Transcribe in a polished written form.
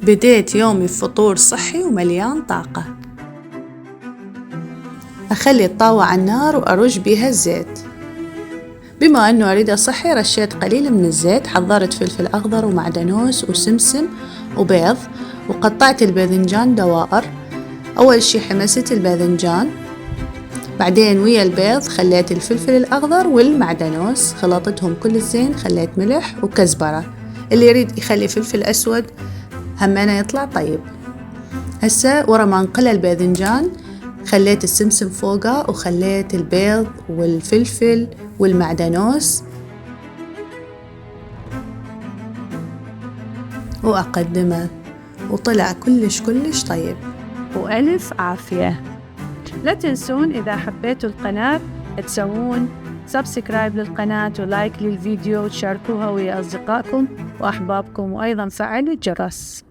بديت يومي بفطور صحي ومليان طاقة. أخلي الطاوة على النار وأرش بيها الزيت. بما أنه أريده صحي رشيت قليل من الزيت. حضرت فلفل أخضر ومعدنوس وسمسم وبيض، وقطعت الباذنجان دوائر. أول شي حمست الباذنجان، بعدين ويا البيض خليت الفلفل الأخضر والمعدنوس، خلطتهم كل زين. خليت ملح وكزبرة، اللي يريد يخلي فلفل أسود همنا يطلع طيب. هسه ورا ما انقلى الباذنجان خليت السمسم فوقه، وخليت البيض والفلفل والمعدنوس، وأقدمه، وطلع كلش طيب. وألف عافية. لا تنسون إذا حبيتوا القناة تسوون سبسكرايب للقناة ولايك للفيديو وتشاركوها ويا أصدقائكم وأحبابكم، وأيضا فعلوا الجرس.